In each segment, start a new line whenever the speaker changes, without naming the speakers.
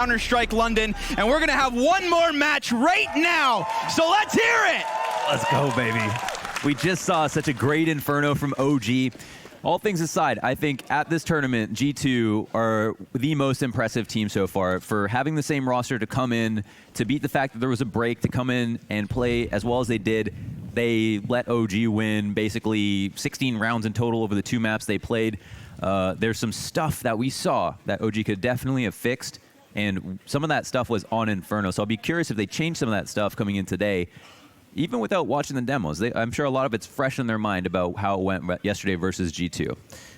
Counter-Strike London, and we're gonna have one more match right now, so let's hear it!
Let's go, baby. We just saw such a great Inferno from OG. All things aside, I think at this tournament, G2 are the most impressive team so far for having the same roster to come in, to beat the fact that there was a break, to come in and play as well as they did. They let OG win basically 16 rounds in total over the 2 maps they played. There's some stuff that we saw that OG could definitely have fixed, and some of that stuff was on Inferno. So I'll be curious if they change some of that stuff coming in today, even without watching the demos. I'm sure a lot of it's fresh in their mind about how it went yesterday versus G2.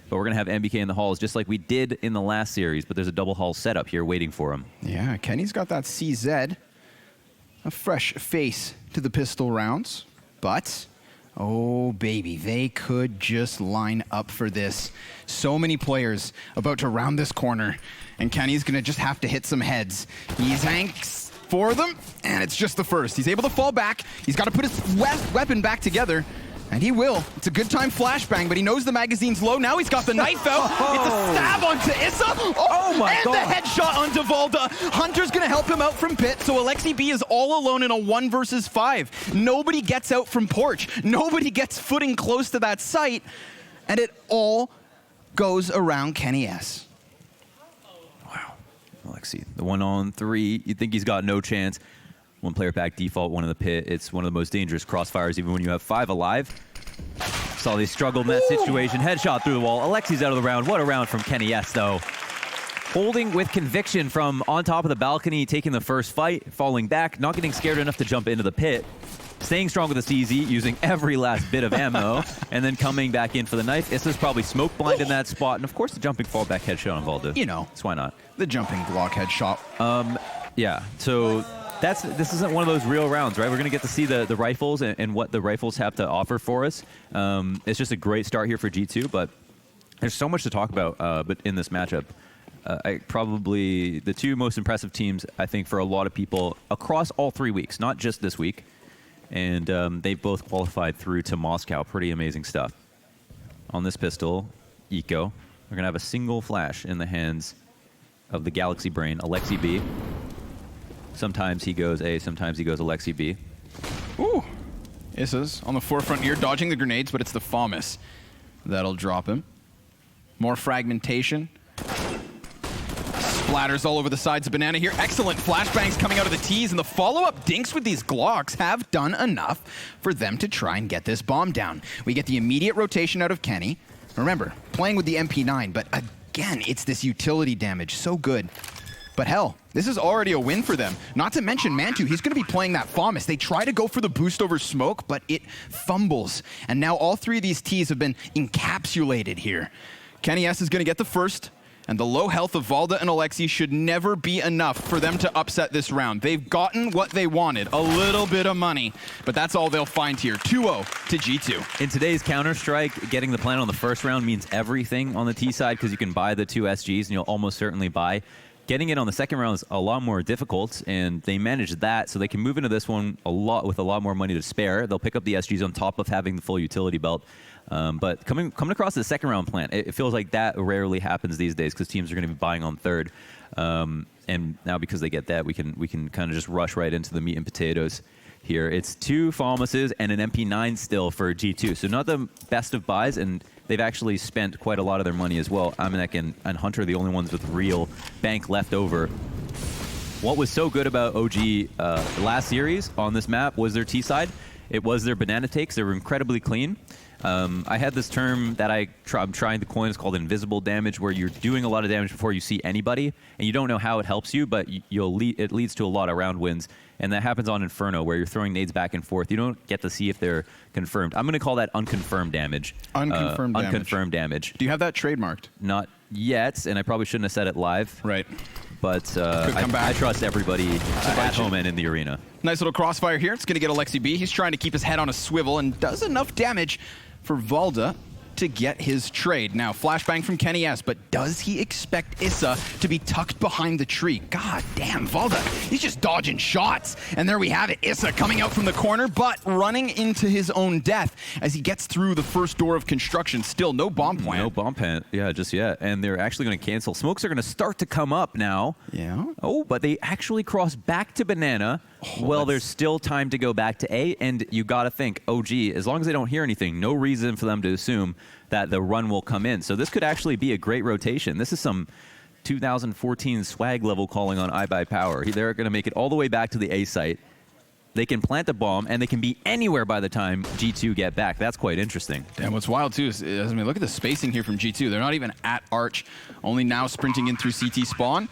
But we're going to have MBK in the halls just like we did in the last series, but there's a double hall setup here waiting for him.
Yeah, Kenny's got that CZ. A fresh face to the pistol rounds. But, oh baby, they could just line up for this. So many players about to round this corner, and Kenny's going to just have to hit some heads. He's hanks for them, and it's just the first. He's able to fall back. He's got to put his weapon back together, and he will. It's a good time flashbang, but he knows the magazine's low. Now he's got the knife out. It's a stab onto Issa.
Oh my God.
And the headshot onto Valda. Hunter's going to help him out from pit, so Alexi B is all alone in a 1 versus 5. Nobody gets out from porch. Nobody gets footing close to that site, and it all goes around Kenny S.
Alexi, the 1-on-3, you think he's got no chance. 1 player back default, 1 in the pit. It's one of the most dangerous crossfires, even when you have 5 alive. Saw they struggled in that situation. Headshot through the wall. Alexi's out of the round. What a round from Kenny S, though. Holding with conviction from on top of the balcony, taking the first fight, falling back, not getting scared enough to jump into the pit. Staying strong with the CZ, using every last bit of ammo, and then coming back in for the knife. Issa's probably smoke blind in that spot, and of course the jumping fallback headshot on Valda.
You know.
So why not?
The jumping Glock headshot.
Yeah, so this isn't one of those real rounds, right? We're going to get to see the rifles and what the rifles have to offer for us. It's just a great start here for G2, but there's so much to talk about but in this matchup. Probably the 2 most impressive teams, I think, for a lot of people across all 3 weeks, not just this week. And they've both qualified through to Moscow. Pretty amazing stuff. On this pistol, Eco, we're going to have a single flash in the hands of the Galaxy Brain, Alexi B. Sometimes he goes A, sometimes he goes Alexi B.
Ooh. Issa's on the forefront here, dodging the grenades, but it's the FAMAS that'll drop him. More fragmentation. Splatters all over the sides of Banana here. Excellent flashbangs coming out of the T's, and the follow-up dinks with these Glocks have done enough for them to try and get this bomb down. We get the immediate rotation out of Kenny. Remember, playing with the MP9, but again, it's this utility damage. So good. But hell, this is already a win for them. Not to mention Mantu, he's going to be playing that FAMAS. They try to go for the boost over smoke, but it fumbles. And now all 3 of these T's have been encapsulated here. Kenny S is going to get the first. And the low health of Valda and Alexi should never be enough for them to upset this round. They've gotten what they wanted, a little bit of money, but that's all they'll find here. 2-0 to G2.
In today's Counter-Strike, getting the plant on the first round means everything on the T side because you can buy the 2 SGs and you'll almost certainly buy. Getting it on the second round is a lot more difficult, and they managed that, so they can move into this one with a lot more money to spare. They'll pick up the SGs on top of having the full utility belt. But coming across the second round plant, it feels like that rarely happens these days because teams are going to be buying on third. And now because they get that, we can kind of just rush right into the meat and potatoes here. It's 2 FAMASes and an MP9 still for G2, so not the best of buys, and they've actually spent quite a lot of their money as well. Aminek and Hunter are the only ones with real bank left over. What was so good about OG last series on this map was their T side. It was their banana takes. They were incredibly clean. I had this term that I'm trying to coin. It's called invisible damage, where you're doing a lot of damage before you see anybody, and you don't know how it helps you, but it leads to a lot of round wins. And that happens on Inferno, where you're throwing nades back and forth. You don't get to see if they're confirmed. I'm going to call that unconfirmed damage.
Unconfirmed damage.
Unconfirmed damage.
Do you have that trademarked?
Not yet, and I probably shouldn't have said it live.
Right.
But I trust everybody at home and in the arena.
Nice little crossfire here. It's going to get Alexi B. He's trying to keep his head on a swivel and does enough damage for Valda to get his trade. Now, flashbang from Kenny S, but does he expect Issa to be tucked behind the tree? God damn, Valda, he's just dodging shots. And there we have it, Issa coming out from the corner, but running into his own death as he gets through the first door of construction. Still no bomb plant.
No bomb plant, yeah, just yet. And they're actually going to cancel. Smokes are going to start to come up now.
Yeah.
Oh, but they actually cross back to Banana. Well, there's still time to go back to A, and you got to think, OG, as long as they don't hear anything, no reason for them to assume that the run will come in. So this could actually be a great rotation. This is some 2014 swag level calling on iBuyPower. They're going to make it all the way back to the A site. They can plant the bomb, and they can be anywhere by the time G2 get back. That's quite interesting.
And what's wild, too, is, I mean, look at the spacing here from G2. They're not even at Arch, only now sprinting in through CT spawn.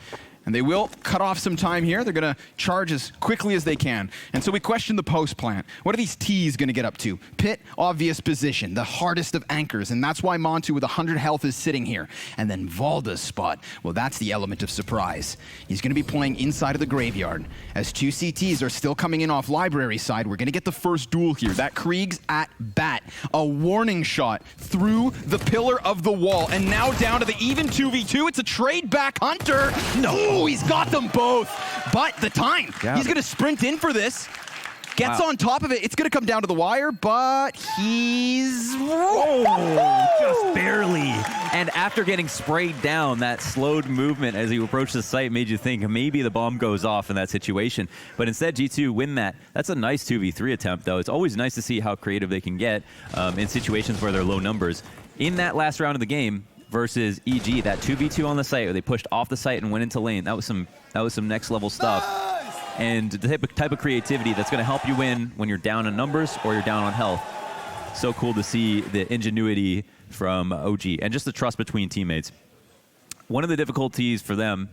And they will cut off some time here. They're going to charge as quickly as they can. And so we question the post plant. What are these T's going to get up to? Pit, obvious position, the hardest of anchors. And that's why Montu with 100 health is sitting here. And then Valda's spot. Well, that's the element of surprise. He's going to be playing inside of the graveyard. As two CTs are still coming in off library side, we're going to get the first duel here. That Krieg's at bat. A warning shot through the pillar of the wall. And now down to the even 2v2. It's a trade back Hunter. No! Oh, he's got them both. But the time. Yeah. He's going to sprint in for this. Gets on top of it. It's going to come down to the wire, but he's...
just barely. And after getting sprayed down, that slowed movement as he approached the site made you think maybe the bomb goes off in that situation. But instead, G2 win that. That's a nice 2v3 attempt, though. It's always nice to see how creative they can get in situations where they're low numbers. In that last round of the game, versus EG, that 2v2 on the site where they pushed off the site and went into lane. That was some next level stuff. Nice. And the type of creativity that's going to help you win when you're down in numbers or you're down on health. So cool to see the ingenuity from OG and just the trust between teammates. One of the difficulties for them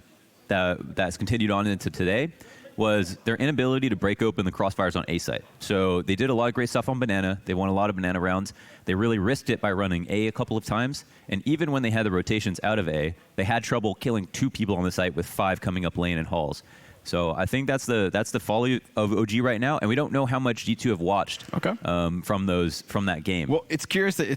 that's continued on into today was their inability to break open the crossfires on A site. So they did a lot of great stuff on Banana. They won a lot of Banana rounds. They really risked it by running A couple of times. And even when they had the rotations out of A, they had trouble killing 2 people on the site with 5 coming up lane and halls. So I think that's the folly of OG right now, and we don't know how much G2 have watched from that game.
Well, it's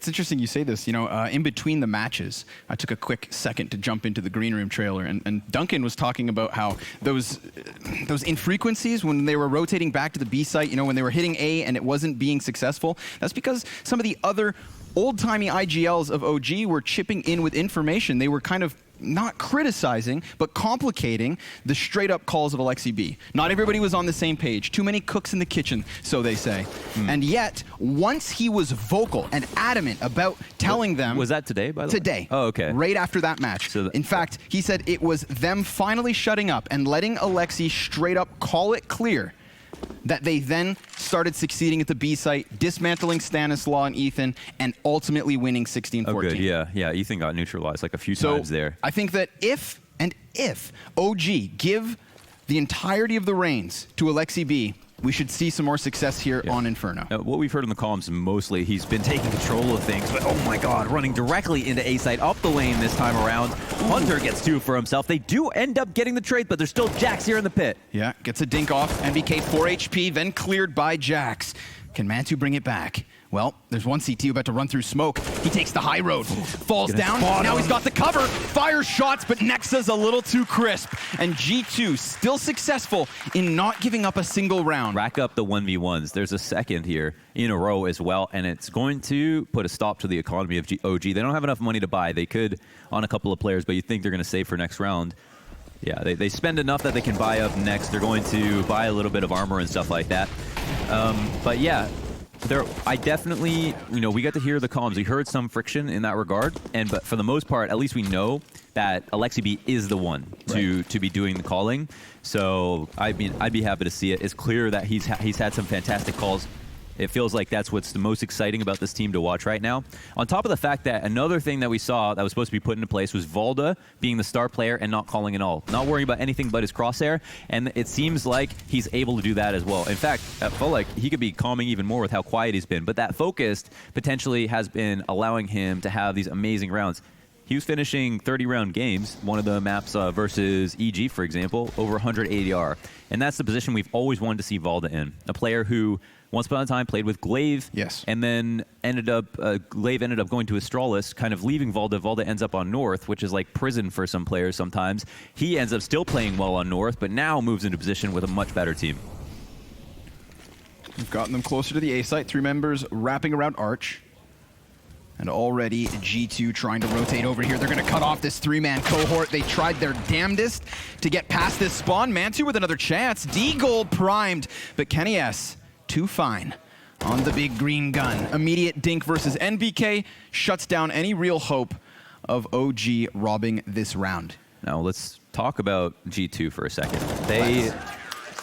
interesting you say this. You know, in between the matches, I took a quick second to jump into the green room trailer, and Duncan was talking about how those infrequencies when they were rotating back to the B site, you know, when they were hitting A and it wasn't being successful. That's because some of the other old-timey IGLs of OG were chipping in with information. They were kind of not criticizing, but complicating the straight-up calls of Alexi B. Not everybody was on the same page. Too many cooks in the kitchen, so they say. And yet, once he was vocal and adamant about telling them...
Was that today, by the way?
Today.
Oh, okay.
Right after that match. So in fact, he said it was them finally shutting up and letting Alexi straight-up call it clear that they then started succeeding at the B site, dismantling Stanislaw and Ethan, and ultimately winning 16-14.
Oh, good. Yeah. Ethan got neutralized like a few times there.
I think that if OG give the entirety of the reins to Alexi B, we should see some more success here on Inferno.
What we've heard in the columns mostly, he's been taking control of things, but oh my god, running directly into A site up the lane this time around. Hunter gets 2 for himself. They do end up getting the trade, but there's still Jax here in the pit.
Yeah, gets a dink off. MBK 4 HP, then cleared by Jax. Can Mantu bring it back? Well, there's one CT about to run through smoke. He takes the high road, falls down. Now he's got the cover, fires shots, but Nexa's a little too crisp. And G2 still successful in not giving up a single round.
Rack up the 1v1s. There's a second here in a row as well, and it's going to put a stop to the economy of OG. They don't have enough money to buy. They could on a couple of players, but you think they're going to save for next round. Yeah, they spend enough that they can buy up next. They're going to buy a little bit of armor and stuff like that. But yeah, I definitely, we got to hear the comms. We heard some friction in that regard, but for the most part, at least we know that Alexi B is the one to be doing the calling. So I mean, I'd be happy to see it. It's clear that he's had some fantastic calls. It feels like that's what's the most exciting about this team to watch right now. On top of the fact that another thing that we saw that was supposed to be put into place was Valda being the star player and not calling at all. Not worrying about anything but his crosshair, and it seems like he's able to do that as well. In fact, I felt like he could be calming even more with how quiet he's been, but that focused potentially has been allowing him to have these amazing rounds. he was finishing 30-round games, one of the maps versus EG, for example, over 100 ADR. And that's the position we've always wanted to see Valda in. A player who, once upon a time, played with Glaive,
yes,
and then Glaive ended up going to Astralis, kind of leaving Valda. Valda ends up on North, which is like prison for some players sometimes. He ends up still playing well on North, but now moves into position with a much better team.
We've gotten them closer to the A site. 3 members wrapping around Arch. And already G2 trying to rotate over here. They're going to cut off this 3-man cohort. They tried their damnedest to get past this spawn. Mantu with another chance. D-Gold primed, but Kenny S, too fine on the big green gun. Immediate dink versus NBK shuts down any real hope of OG robbing this round.
Now let's talk about G2 for a second.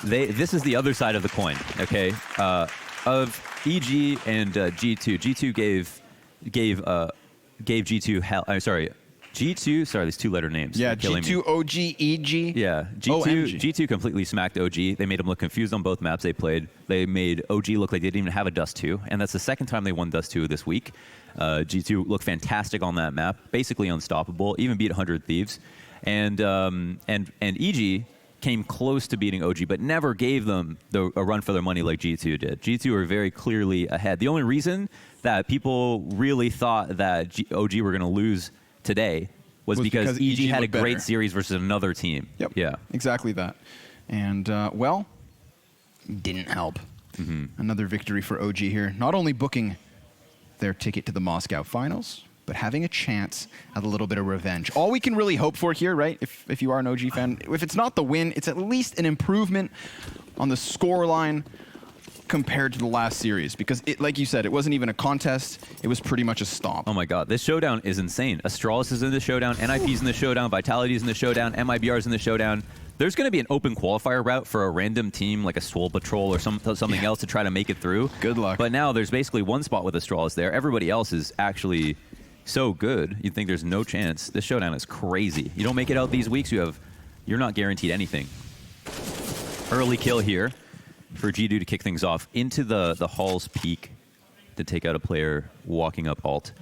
This is the other side of the coin, okay? Of EG and G2. G2 gave G2 hell. I'm sorry, G2. Sorry, these 2-letter names.
Yeah, G2 OG EG.
Yeah, G2 completely smacked OG. They made them look confused on both maps they played. They made OG look like they didn't even have a Dust 2, and that's the second time they won Dust 2 this week. G2 looked fantastic on that map, basically unstoppable. Even beat 100 Thieves, and EG came close to beating OG, but never gave them a run for their money like G2 did. G2 were very clearly ahead. The only reason that people really thought that OG were going to lose today was because EG had a great series versus another team.
Yep.
Yeah.
Exactly that. And, well, didn't help. Another victory for OG here. Not only booking their ticket to the Moscow finals, but having a chance at a little bit of revenge. All we can really hope for here, right, if you are an OG fan, if it's not the win, it's at least an improvement on the scoreline compared to the last series. Because, like you said, it wasn't even a contest. It was pretty much a stomp.
Oh my god, this showdown is insane. Astralis is in the showdown, NIP's in the showdown, Vitality's in the showdown, MIBR's in the showdown. There's going to be an open qualifier route for a random team like a Swole Patrol or something else to try to make it through.
Good luck.
But now there's basically one spot with Astralis there. Everybody else is actually so good, you'd think there's no chance. This showdown is crazy. You don't make it out these weeks, you're not guaranteed anything. Early kill here for G2 to kick things off into the Hall's Peak to take out a player walking up alt.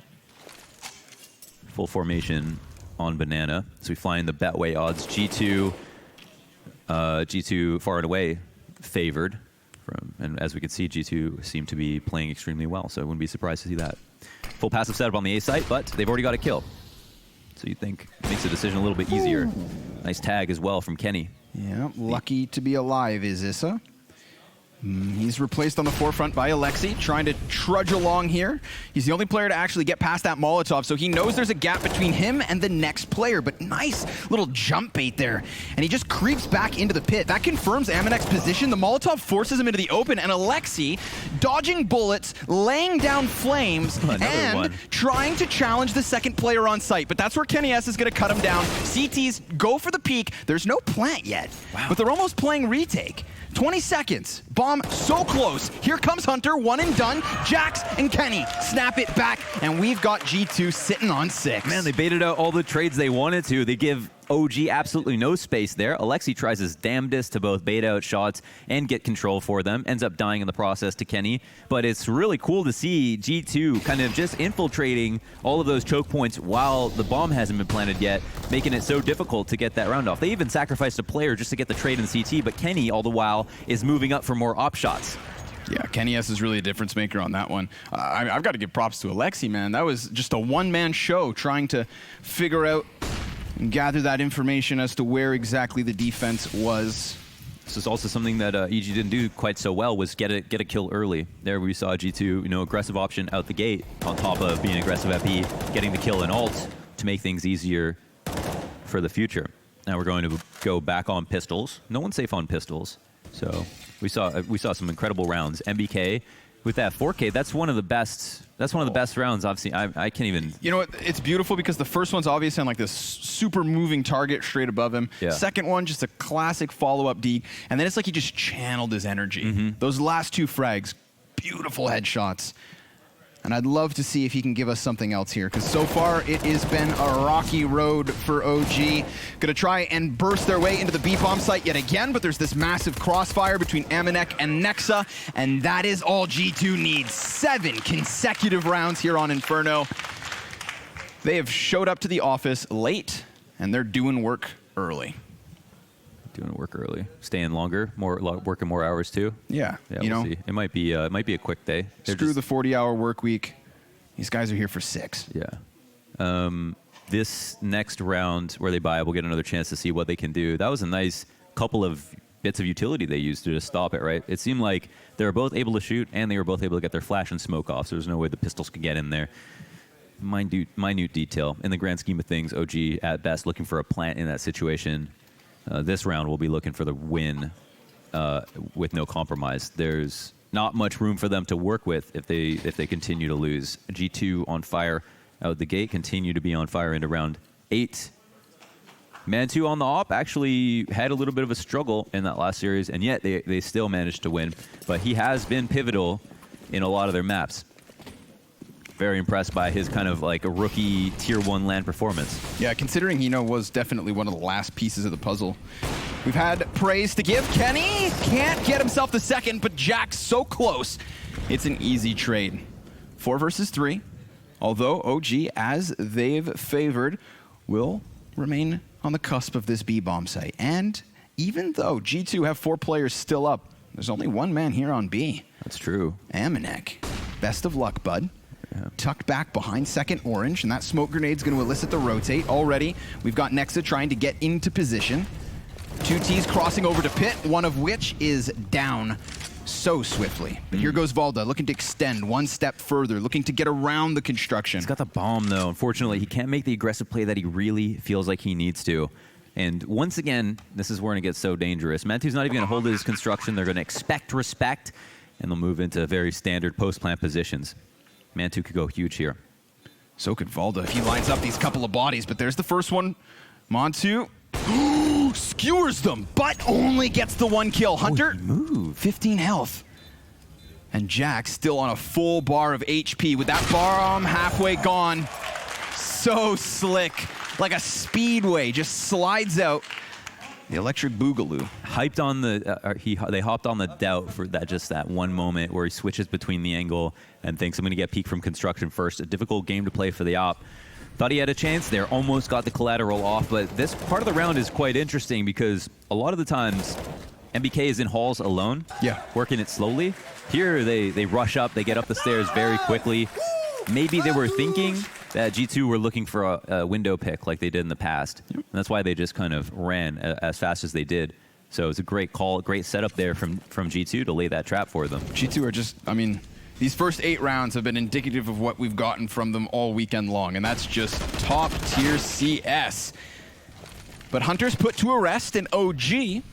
Full formation on Banana. So we fly in the Betway odds. G2 far and away favored. And as we can see, G2 seem to be playing extremely well, so I wouldn't be surprised to see that. Full passive setup on the A site, but they've already got a kill. So you'd think it makes the decision a little bit easier. Nice tag as well from Kenny.
Yeah, lucky to be alive is Issa. He's replaced on the forefront by Alexi, trying to trudge along here. He's the only player to actually get past that Molotov, so he knows there's a gap between him and the next player, but nice little jump bait there. And he just creeps back into the pit. That confirms Amanek's position. The Molotov forces him into the open, and Alexi, dodging bullets, laying down flames, and trying to challenge the second player on site. But that's where Kenny S is going to cut him down. CTs go for the peak. There's no plant yet, but they're almost playing retake. 20 seconds. Bomb so close. Here comes Hunter, 1 and done. Jax and Kenny snap it back, and we've got G2 sitting on 6.
Man, they baited out all the trades they wanted to. They give OG absolutely no space there. Alexi tries his damnedest to both bait out shots and get control for them. Ends up dying in the process to Kenny. But it's really cool to see G2 kind of just infiltrating all of those choke points while the bomb hasn't been planted yet, making it so difficult to get that round off. They even sacrificed a player just to get the trade in CT, but Kenny, all the while, is moving up for more op shots.
Yeah, Kenny S is really a difference maker on that one. I've got to give props to Alexi, man. That was just a one-man show trying to figure out and gather that information as to where exactly the defense was.
This is also something that EG didn't do quite so well, was get a kill early. There we saw G2, aggressive option out the gate on top of being aggressive at B, getting the kill in ult to make things easier for the future. Now we're going to go back on pistols. No one's safe on pistols. So we saw some incredible rounds. MBK with that 4K, that's one of the best rounds I've seen. I can't even.
You know what? It's beautiful because the first one's obviously on like this super moving target straight above him.
Yeah.
Second one, just a classic follow-up D. And then it's like he just channeled his energy. Those last 2 frags, beautiful headshots. And I'd love to see if he can give us something else here, because so far it has been a rocky road for OG. Gonna try and burst their way into the B-bomb site yet again, but there's this massive crossfire between Amanek and Nexa, and that is all G2 needs. 7 consecutive rounds here on Inferno. They have showed up to the office late, and they're doing work early.
Doing work early, staying longer, working more hours too.
Yeah,
we'll see. It might be a quick day.
Screw the 40-hour work week. These guys are here for 6.
Yeah. This next round where they buy, we'll get another chance to see what they can do. That was a nice couple of bits of utility they used to just stop it, right? It seemed like they were both able to shoot, and they were both able to get their flash and smoke off, so there's no way the pistols could get in there. Minute detail. In the grand scheme of things, OG, at best, looking for a plant in that situation. This round, we'll be looking for the win with no compromise. There's not much room for them to work with if they continue to lose. G2 on fire out the gate, continue to be on fire into round 8. Man2 on the op actually had a little bit of a struggle in that last series, and yet they still managed to win. But he has been pivotal in a lot of their maps. Very impressed by his kind of like a rookie tier 1 LAN performance.
Yeah, considering he was definitely one of the last pieces of the puzzle. We've had praise to give. Kenny can't get himself the second, but Jack's so close. It's an easy trade. 4 versus 3. Although OG, as they've favored, will remain on the cusp of this B-bomb site. And even though G2 have 4 players still up, there's only 1 man here on B.
That's true.
Amanek. Best of luck, bud.
Yeah.
Tucked back behind second orange, and that smoke grenade's going to elicit the rotate. Already, we've got Nexa trying to get into position. 2 Ts crossing over to pit, one of which is down so swiftly. But here goes Valda, looking to extend 1 step further, looking to get around the construction.
He's got the bomb, though. Unfortunately, he can't make the aggressive play that he really feels like he needs to. And once again, this is where it gets so dangerous. Man2's not even going to hold his construction. They're going to expect respect, and they'll move into very standard post-plant positions. Man2 could go huge here.
So could Valda if he lines up these couple of bodies, but there's the first one. Montu skewers them, but only gets the 1 kill. Hunter,
move.
15 health. And Jack still on a full bar of HP with that bomb halfway gone. So slick, like a speedway, just slides out. The electric boogaloo.
Hyped on the, they hopped on the doubt for that one moment where he switches between the angle and thinks I'm going to get peek from construction first. A difficult game to play for the op. Thought he had a chance there, almost got the collateral off, but this part of the round is quite interesting because a lot of the times MBK is in halls alone, working it slowly. Here they rush up, they get up the stairs very quickly. Maybe they were thinking that G2 were looking for a window pick like they did in the past. And that's why they just kind of ran as fast as they did. So it's a great call, great setup there from G2 to lay that trap for them.
G2 are just, I mean, these first 8 rounds have been indicative of what we've gotten from them all weekend long, and that's just top tier CS. But Hunter's put to a rest, and OG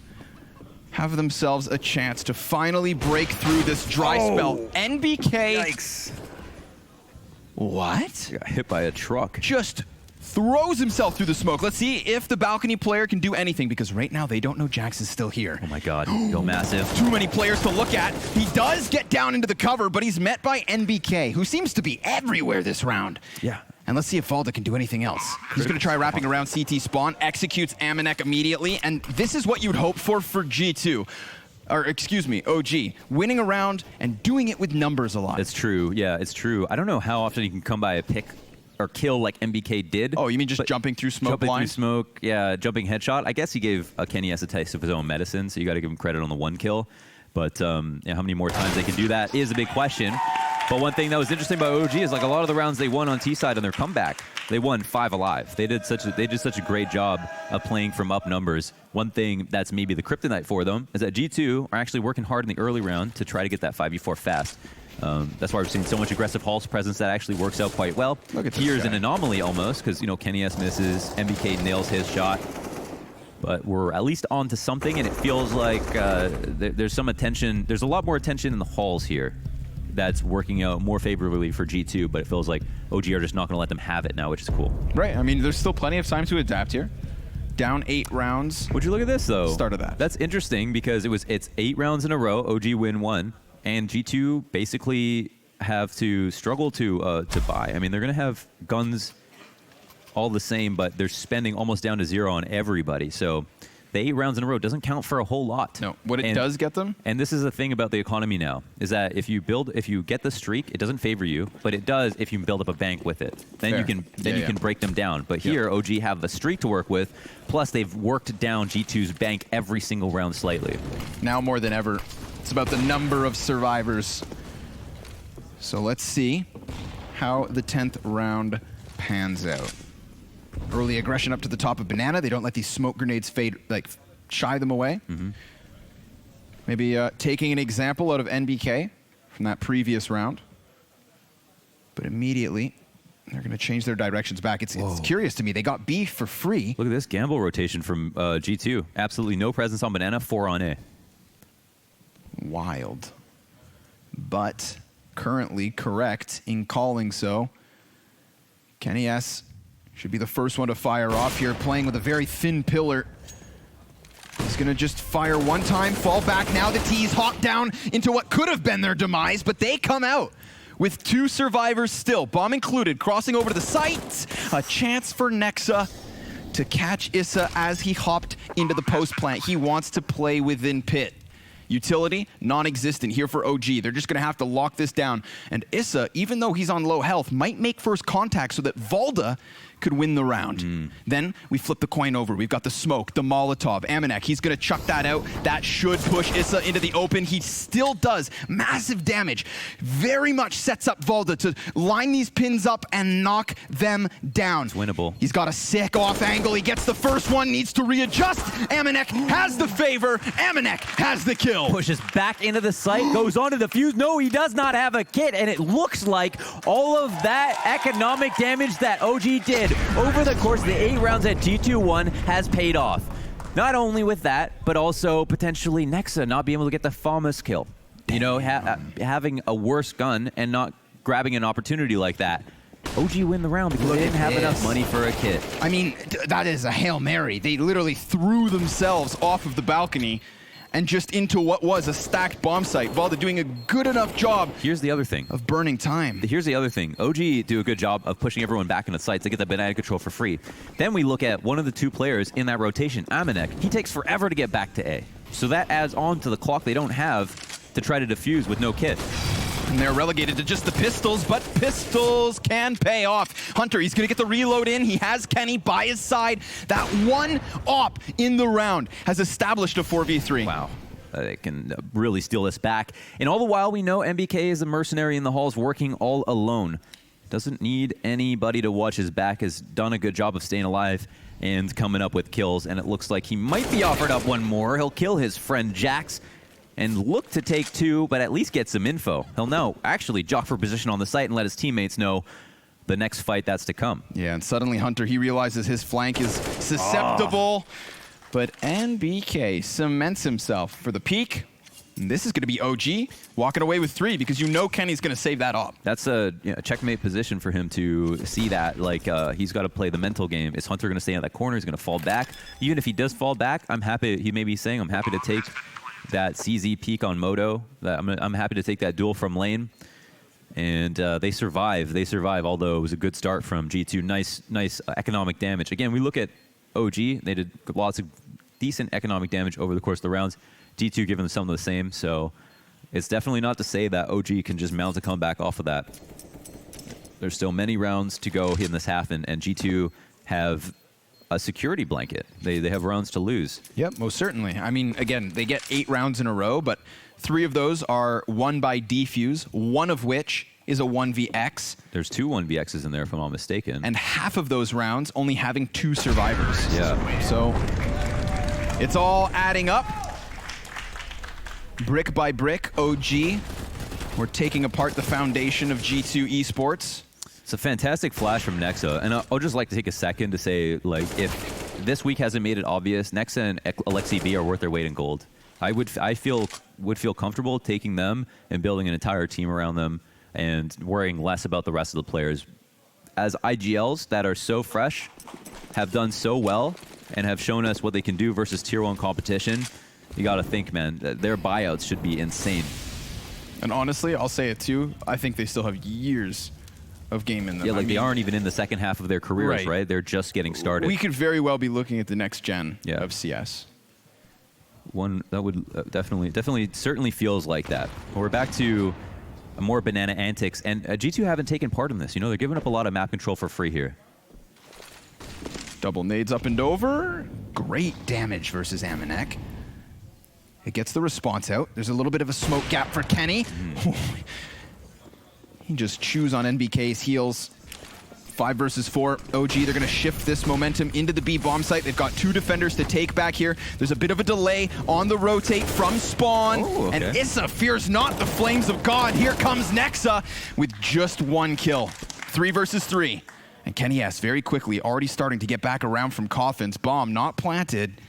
have themselves a chance to finally break through this dry spell. NBK.
Yikes.
What?
Got hit by a truck.
Just throws himself through the smoke. Let's see if the balcony player can do anything, because right now they don't know Jax is still here.
Oh my god, go massive.
Too many players to look at. He does get down into the cover, but he's met by NBK, who seems to be everywhere this round.
Yeah.
And let's see if Valda can do anything else. He's going to try wrapping around CT spawn, executes Amanek immediately, and this is what you'd hope for G2. Or, excuse me, OG. Winning a round and doing it with numbers a lot.
It's true, yeah, it's true. I don't know how often you can come by a pick or kill like MBK did.
Oh, you mean just jumping through smoke
jumping
lines?
Through smoke, yeah, jumping headshot. I guess he gave Kenny S a taste of his own medicine, so you got to give him credit on the 1 kill. But yeah, how many more times they can do that is a big question. But one thing that was interesting about OG is like a lot of the rounds they won on T-side on their comeback, they won 5 alive. They did such a great job of playing from up numbers. One thing that's maybe the kryptonite for them is that G2 are actually working hard in the early round to try to get that 5v4 fast. That's why we're seeing so much aggressive Halls presence that actually works out quite well. Here's an anomaly almost, because Kenny S misses, MBK nails his shot. But we're at least on to something, and it feels like there's some attention. There's a lot more attention in the halls here that's working out more favorably for G2, but it feels like OG are just not going to let them have it now, which is cool.
Right. I mean, there's still plenty of time to adapt here. Down 8 rounds.
Would you look at this, though?
Start of that.
That's interesting because it's 8 rounds in a row. OG win 1, and G2 basically have to struggle to buy. I mean, they're going to have guns all the same, but they're spending almost down to 0 on everybody. So the 8 rounds in a row doesn't count for a whole lot.
No, what it does get them?
And this is the thing about the economy now, is that if you get the streak, it doesn't favor you, but it does if you build up a bank with it. Then
Fair.
you can break them down. But here, OG have the streak to work with, plus they've worked down G2's bank every single round slightly.
Now more than ever, it's about the number of survivors. So let's see how the 10th round pans out. Early aggression up to the top of Banana. They don't let these smoke grenades fade, like shy them away. Maybe taking an example out of NBK from that previous round. But immediately, they're going to change their directions back. It's curious to me. They got B for free.
Look at this gamble rotation from G2. Absolutely no presence on Banana, 4 on A.
Wild. But currently correct in calling so. Kenny S should be the first one to fire off here, playing with a very thin pillar. He's going to just fire one time, fall back. Now the T's hop down into what could have been their demise, but they come out with 2 survivors still, bomb included, crossing over to the site. A chance for Nexa to catch Issa as he hopped into the post plant. He wants to play within pit. Utility, non-existent here for OG. They're just going to have to lock this down. And Issa, even though he's on low health, might make first contact so that Valda could win the round. Then we flip the coin over. We've got the smoke, the Molotov, Amanek. He's going to chuck that out. That should push Issa into the open. He still does massive damage. Very much sets up Valda to line these pins up and knock them down.
It's winnable.
He's got a sick off angle. He gets the first one, needs to readjust. Amanek has the favor. Amanek has the kill.
Pushes back into the site, goes on to the fuse. No, he does not have a kit, and it looks like all of that economic damage that OG did over the course of the 8 rounds that G2 won has paid off. Not only with that, but also potentially Nexa not being able to get the Famas kill. You know, having a worse gun and not grabbing an opportunity like that. OG win the round because they didn't have enough money for a kit.
I mean, that is a Hail Mary. They literally threw themselves off of the balcony and just into what was a stacked bomb site. Valda doing a good enough job.
Here's the other thing.
Of burning time.
Here's the other thing. OG do a good job of pushing everyone back into sites to get the banana control for free. Then we look at one of the 2 players in that rotation, Amanek. He takes forever to get back to A. So that adds on to the clock they don't have to try to defuse with no kit.
And they're relegated to just the pistols, but pistols can pay off. Hunter, he's going to get the reload in. He has Kenny by his side. That one op in the round has established a 4v3.
Wow. They can really steal this back. And all the while, we know MBK is a mercenary in the halls working all alone. Doesn't need anybody to watch his back, has done a good job of staying alive and coming up with kills. And it looks like he might be offered up one more. He'll kill his friend Jax and look to take 2, but at least get some info. He'll now actually jock for position on the site and let his teammates know the next fight that's to come.
Yeah, and suddenly Hunter, he realizes his flank is susceptible. But NBK cements himself for the peak. And this is going to be OG walking away with 3 because you know Kenny's going to save that op.
That's a checkmate position for him to see that. Like, he's got to play the mental game. Is Hunter going to stay in that corner? He's going to fall back. Even if he does fall back, I'm happy. He may be saying, I'm happy to take that CZ peak on Moto. I'm happy to take that duel from lane. And they survive. They survive, although it was a good start from G2. Nice economic damage. Again, we look at OG. They did lots of decent economic damage over the course of the rounds. G2 giving them some of the same, so it's definitely not to say that OG can just mount a comeback off of that. There's still many rounds to go in this half, and G2 have a security blanket. They have rounds to lose.
Yep, most certainly. I mean, again, they get 8 rounds in a row, but 3 of those are won by defuse, one of which is a 1vx.
There's 2 1vx's in there, if I'm not mistaken.
And half of those rounds only having 2 survivors.
Yeah.
So it's all adding up. Brick by brick, OG. We're taking apart the foundation of G2 esports.
It's a fantastic flash from Nexa, and I'll just like to take a second to say, like, if this week hasn't made it obvious, Nexa and Alexi B are worth their weight in gold. I would feel comfortable taking them and building an entire team around them and worrying less about the rest of the players. As IGLs that are so fresh, have done so well, and have shown us what they can do versus Tier 1 competition, you got to think, man, their buyouts should be insane.
And honestly, I'll say it too, I think they still have years of game in them.
Yeah, like they aren't even in the second half of their careers, right? They're just getting started.
We could very well be looking at the next gen of CS.
one that would definitely certainly feels like that. We're back to more banana antics, and G2 haven't taken part in this. You know, they're giving up a lot of map control for free here.
Double nades up and over. Great damage versus Amanek. It gets the response out. There's a little bit of a smoke gap for Kenny. He just chews on NBK's heels. 5 versus 4. OG, they're going to shift this momentum into the B bomb site. They've got 2 defenders to take back here. There's a bit of a delay on the rotate from Spawn.
Oh, okay.
And Issa fears not the flames of God. Here comes Nexa with just 1 kill. 3 versus 3. And Kenny S very quickly already starting to get back around from Coffin's bomb, not planted.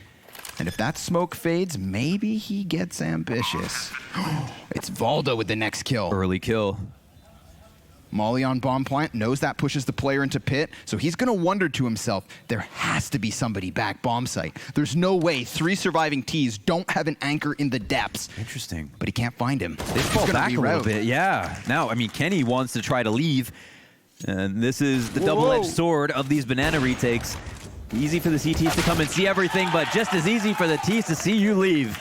And if that smoke fades, maybe he gets ambitious. It's Valdo with the next kill.
Early kill.
Molly on bomb plant, knows that pushes the player into pit, so he's gonna wonder to himself, there has to be somebody back bomb site. There's no way 3 surviving Ts don't have an anchor in the depths.
Interesting.
But he can't find him.
They fall back a little bit, yeah. Now, I mean, Kenny wants to try to leave, and this is the double-edged sword of these banana retakes. Easy for the CTs to come and see everything, but just as easy for the Ts to see you leave.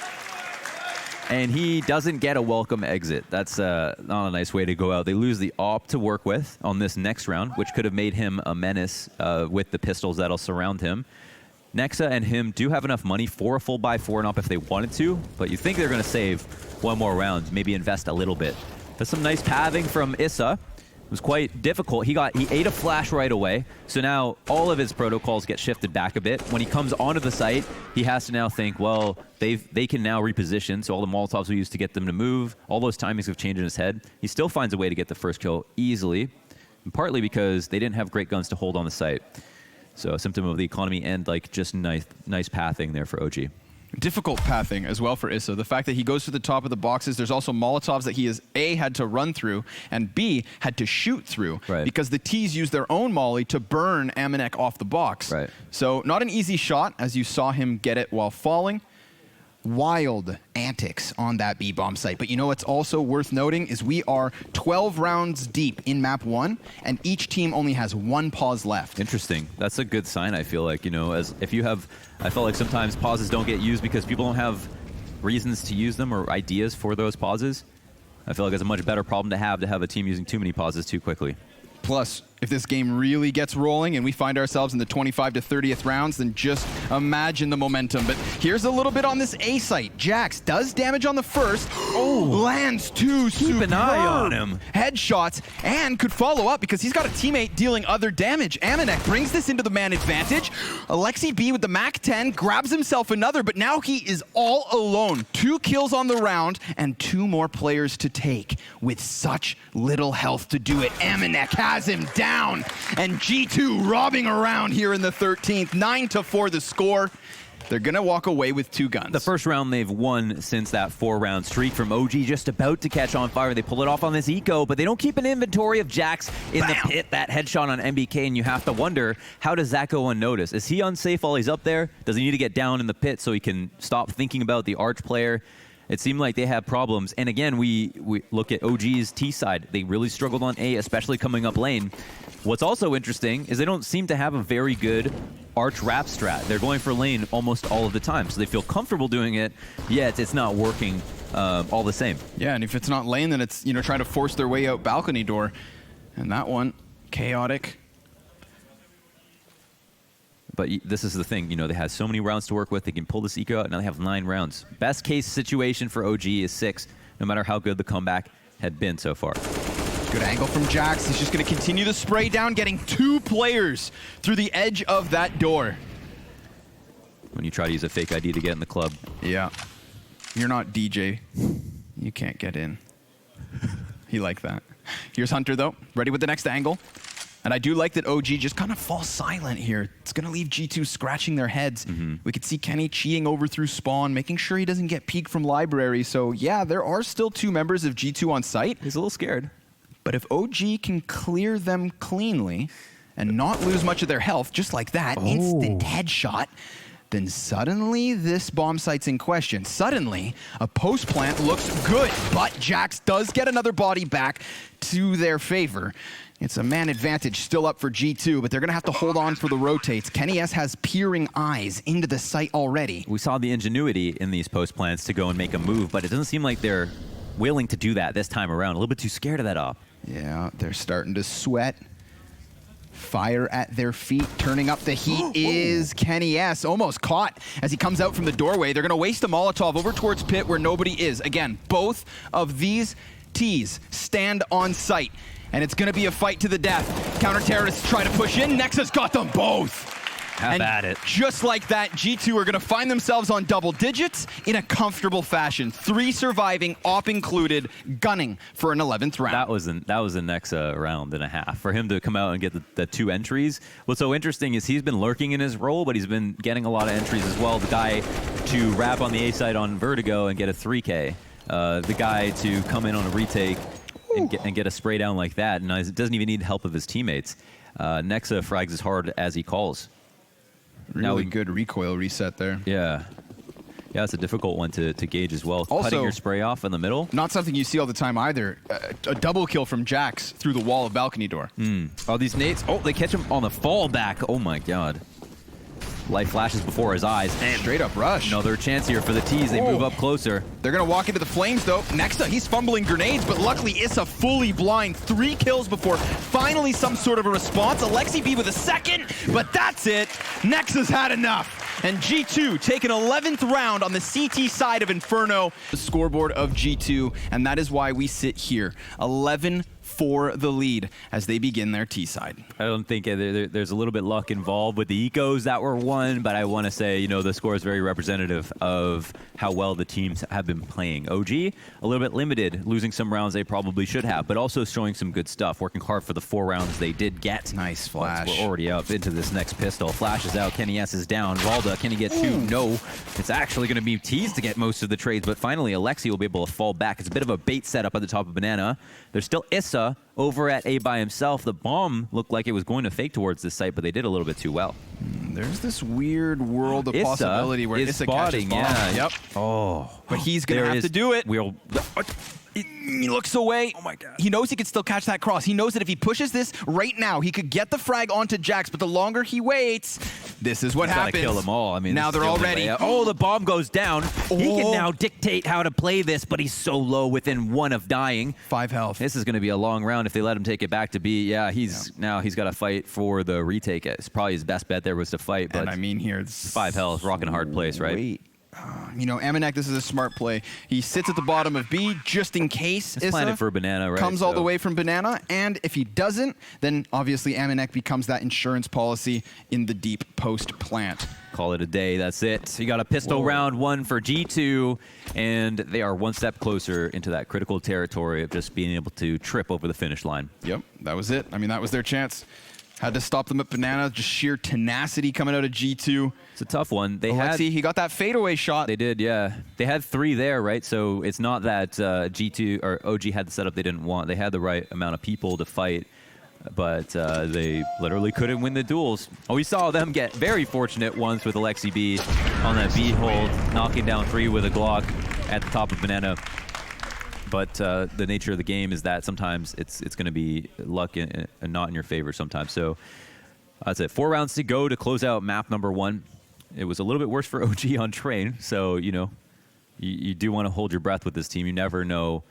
And he doesn't get a welcome exit. That's not a nice way to go out. They lose the AWP to work with on this next round, which could have made him a menace with the pistols that'll surround him. Nexa and him do have enough money for a full buy 4 and up if they wanted to, but you think they're going to save 1 more round, maybe invest a little bit. There's some nice pathing from Issa. It was quite difficult. He ate a flash right away, so now all of his protocols get shifted back a bit. When he comes onto the site, he has to now think, well, they can now reposition, so all the Molotovs we used to get them to move, all those timings have changed in his head. He still finds a way to get the first kill easily, and partly because they didn't have great guns to hold on the site. So a symptom of the economy and like just nice pathing there for OG.
Difficult pathing as well for Issa. The fact that he goes to the top of the boxes, there's also Molotovs that he has A, had to run through, and B, had to shoot through.
Right.
Because the Ts use their own molly to burn Amanek off the box.
Right.
So not an easy shot, as you saw him get it while falling. Wild antics on that B bomb site. But you know what's also worth noting is we are 12 rounds deep in map 1, and each team only has 1 pause left.
Interesting. That's a good sign, I feel like, you know, as if you have, I felt like sometimes pauses don't get used because people don't have reasons to use them or ideas for those pauses. I feel like it's a much better problem to have a team using too many pauses too quickly.
Plus, if this game really gets rolling and we find ourselves in the 25 to 30th rounds, then just imagine the momentum. But here's a little bit on this A site. Jax does damage on the first. Lands 2
Keep an eye on him.
headshots and could follow up because he's got a teammate dealing other damage. Amanek brings this into the man advantage. Alexi B with the MAC-10 grabs himself another, but now he is all alone. 2 kills on the round and 2 more players to take with such little health to do it. Amanek has him down, and G2 robbing around here in the 13th. 9-4 the score. They're gonna walk away with 2 guns.
The first round they've won since that 4-round streak from OG, just about to catch on fire. They pull it off on this eco, but they don't keep an inventory of Jax in the pit. That headshot on MBK, and you have to wonder, how does that go unnoticed? Is he unsafe while he's up there? Does he need to get down in the pit so he can stop thinking about the Arch player? It seemed like they had problems. And again, we look at OG's T side. They really struggled on A, especially coming up lane. What's also interesting is they don't seem to have a very good Arch wrap strat. They're going for lane almost all of the time. So they feel comfortable doing it, yet it's not working all the same.
Yeah, and if it's not lane, then it's, you know, trying to force their way out balcony door. And that one, chaotic.
But this is the thing, you know, they have so many rounds to work with. They can pull this eco out, and now they have 9 rounds. Best case situation for OG is 6, no matter how good the comeback had been so far.
Good angle from Jax. He's just going to continue the spray down, getting 2 players through the edge of that door.
When you try to use a fake ID to get in the club.
Yeah. You're not DJ. You can't get in. He liked that. Here's Hunter, though, ready with the next angle. And I do like that OG just kind of falls silent here. It's going to leave G2 scratching their heads. We could see Kenny cheating over through spawn, making sure he doesn't get peeked from library. So yeah, there are still 2 members of G2 on site.
He's a little scared.
But if OG can clear them cleanly and not lose much of their health, just like that, instant headshot, then suddenly this bomb site's in question. Suddenly, a post plant looks good, but Jax does get another body back to their favor. It's a man advantage still up for G2, but they're going to have to hold on for the rotates. Kenny S has peering eyes into the site already.
We saw the ingenuity in these post plants to go and make a move, but it doesn't seem like they're willing to do that this time around. A little bit too scared of that op.
Yeah, they're starting to sweat. Fire at their feet, turning up the heat is Kenny S. Almost caught as he comes out from the doorway. They're going to waste a Molotov over towards pit where nobody is. Again, both of these T's stand on site. And it's going to be a fight to the death. Counter-terrorists try to push in. Nexa's got them both.
Have at it.
Just like that, G2 are going to find themselves on double digits in a comfortable fashion. 3 surviving, op included, gunning for an 11th round.
That was a Nexa round and a half. For him to come out and get the 2 entries. What's so interesting is he's been lurking in his role, but he's been getting a lot of entries as well. The guy to wrap on the A side on Vertigo and get a 3K. The guy to come in on a retake and get a spray down like that, and doesn't even need help of his teammates. Nexa frags as hard as he calls.
Really good recoil reset there.
Yeah. Yeah, it's a difficult one to gauge as well.
Also,
cutting your spray off in the middle.
Not something you see all the time either. A double kill from Jax through the wall of balcony door.
Oh, these nades. Oh, they catch him on the fall back. Oh my god. Light flashes before his eyes. And
straight up rush.
Another chance here for the T's. They move up closer.
They're going to walk into the flames, though. Nexa, he's fumbling grenades, but luckily Issa fully blind. 3 kills before finally some sort of a response. Alexi B with a second, but that's it. Nexa's had enough. And G2 take an 11th round on the CT side of Inferno. The scoreboard of G2, and that is why we sit here. 11 for the lead as they begin their T side.
I don't think there's a little bit luck involved with the ecos that were won, but I want to say, you know, the score is very representative of how well the teams have been playing. OG, a little bit limited, losing some rounds they probably should have, but also showing some good stuff, working hard for the 4 rounds they did get.
Nice flash.
We're already up into this next pistol. Flash is out, Kenny S is down. Valda, can he get 2? No. It's actually going to be T's to get most of the trades, but finally Alexi will be able to fall back. It's a bit of a bait setup at the top of Banana. There's still Issa over at A by himself. The bomb looked like it was going to fake towards this site, but they did a little bit too well.
There's this weird world of
Issa
possibility where Issa
spotting,
catches bomb.
yeah.
Yep.
Oh.
But he's going to have to do it. He looks away.
Oh my god.
He knows he could still catch that cross. He knows that if he pushes this right now, he could get the frag onto Jax, but the longer he waits, this is what happens.
Gotta kill them all. I mean,
now they're all ready.
Oh, the bomb goes down. He can now dictate how to play this, but he's so low, within 1 of dying.
5 health.
This is going to be a long round if they let him take it back to B. Yeah, now he's got to fight for the retake. It's probably his best bet there was to fight, but
and I mean here, it's
5 health, rocking a hard place, right?
Wait. You know, Amanek, this is a smart play. He sits at the bottom of B just in case
Issa planted for Banana, right?
Comes all the way from Banana, and if he doesn't, then obviously Amanek becomes that insurance policy in the deep post plant.
Call it a day. That's it. You got a pistol round 1 for G2, and they are 1 step closer into that critical territory of just being able to trip over the finish line.
Yep, that was it. I mean, that was their chance. Had to stop them at Banana. Just sheer tenacity coming out of G2.
It's a tough one.
He got that fadeaway shot.
They did, yeah. They had 3 there, right? So it's not that G2 or OG had the setup they didn't want. They had the right amount of people to fight, but they literally couldn't win the duels. Oh, we saw them get very fortunate once with Alexi B on that B hold, knocking down 3 with a Glock at the top of Banana. But the nature of the game is that sometimes it's going to be luck and not in your favor sometimes. So that's it. 4 rounds to go to close out map number 1. It was a little bit worse for OG on train. So, you know, you do want to hold your breath with this team. You never know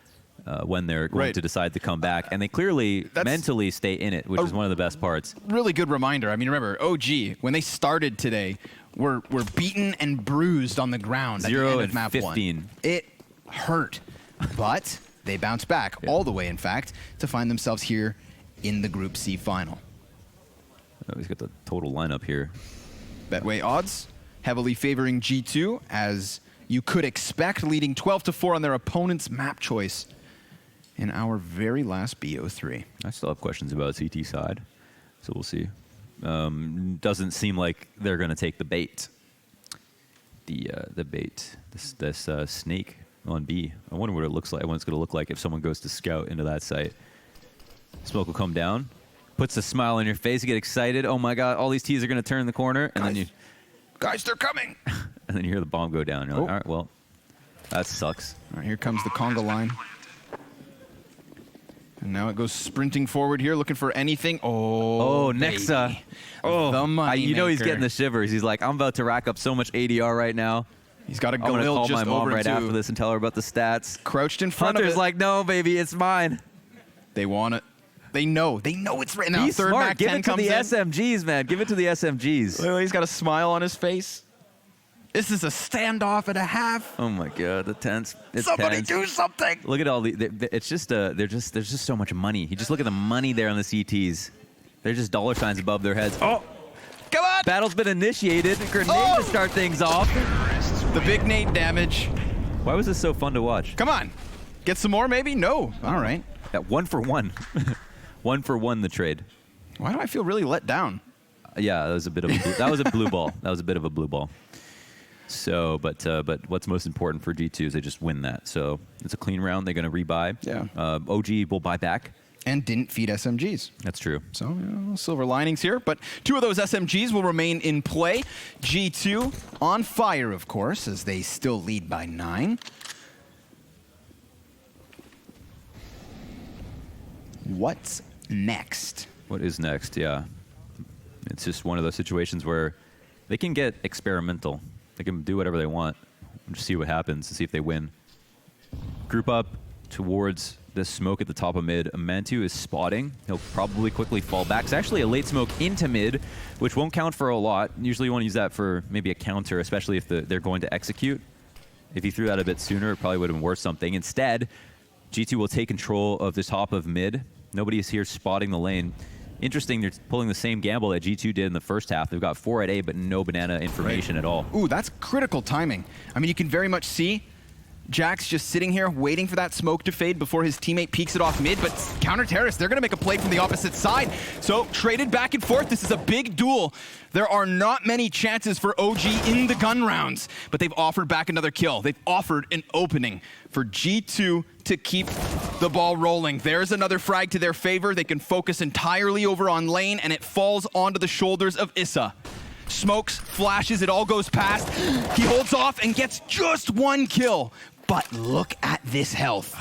when they're going to decide to come back. And they clearly mentally stay in it, which is one of the best parts.
Really good reminder. I mean, remember, OG, when they started today, were beaten and bruised on the ground
0
at the end
and
of map
15.
1. It hurt. But they bounce back all the way, in fact, to find themselves here in the Group C final.
Oh, he's got the total lineup here.
Betway odds heavily favoring G2, as you could expect, leading 12-4 on their opponent's map choice in our very last BO3.
I still have questions about CT side, so we'll see. Doesn't seem like they're going to take the bait. The bait. This snake on B. I wonder what it looks like. What it's going to look like if someone goes to scout into that site. Smoke will come down, puts a smile on your face. You get excited. Oh my God! All these T's are going to turn the corner, and then
guys, they're coming.
And then you hear the bomb go down. You're like, all right, well, that sucks.
All right, here comes the conga line. And And now it goes sprinting forward here, looking for anything. Oh,
Nexa.
baby.
Oh,
the money
you know he's
maker.
getting the shivers. He's like, I'm about to rack up so much ADR right now.
He's got to
I'm
go
going to call
just
my mom
over
right
to
after this and tell her about the stats.
Crouched in front
Hunter's
of it.
like, no, baby, it's mine.
They want it. They know it's right now.
He's
Third
smart.
Mac
Give
10
it to
comes
the
in.
SMGs, man. Give it to the SMGs.
Well, he's got a smile on his face. This is a standoff and a half.
Oh my God, the tense. It's
Somebody
tense.
do something.
Look at all it's just there's just so much money. You just look at the money there on the CTs. They're just dollar signs above their heads. Oh,
Come on.
battle's been initiated. Grenade to start things off.
The big nade damage.
Why was this so fun to watch?
Come on. Get some more, maybe? No. All right.
That 1-for-1. 1-for-1 the trade.
Why do I feel really let down?
Yeah, that was a bit of a blue ball. That was a bit of a blue ball. So, but what's most important for G2 is they just win that. So it's a clean round. They're going to rebuy.
Yeah.
OG will buy back.
And didn't feed SMGs.
That's true.
So, silver linings here. But 2 of those SMGs will remain in play. G2 on fire, of course, as they still lead by 9. What's next?
What is next? Yeah. It's just one of those situations where they can get experimental. They can do whatever they want and just see what happens and see if they win. Group up towards the smoke at the top of mid. Mantu is spotting. He'll probably quickly fall back. It's actually a late smoke into mid, which won't count for a lot. Usually you want to use that for maybe a counter, especially if they're going to execute. If he threw that a bit sooner, it probably would have been worth something. Instead, G2 will take control of the top of mid. Nobody is here spotting the lane. Interesting, they're pulling the same gamble that G2 did in the first half. They've got 4 at A, but no banana information at all.
Ooh, that's critical timing. I mean, you can very much see Jack's just sitting here waiting for that smoke to fade before his teammate peeks it off mid, but counter terrorists, they're going to make a play from the opposite side. So traded back and forth. This is a big duel. There are not many chances for OG in the gun rounds, but they've offered back another kill. They've offered an opening for G2 to keep the ball rolling. There's another frag to their favor. They can focus entirely over on lane, and it falls onto the shoulders of Issa. Smokes, flashes, it all goes past. He holds off and gets just 1 kill. But look at this health.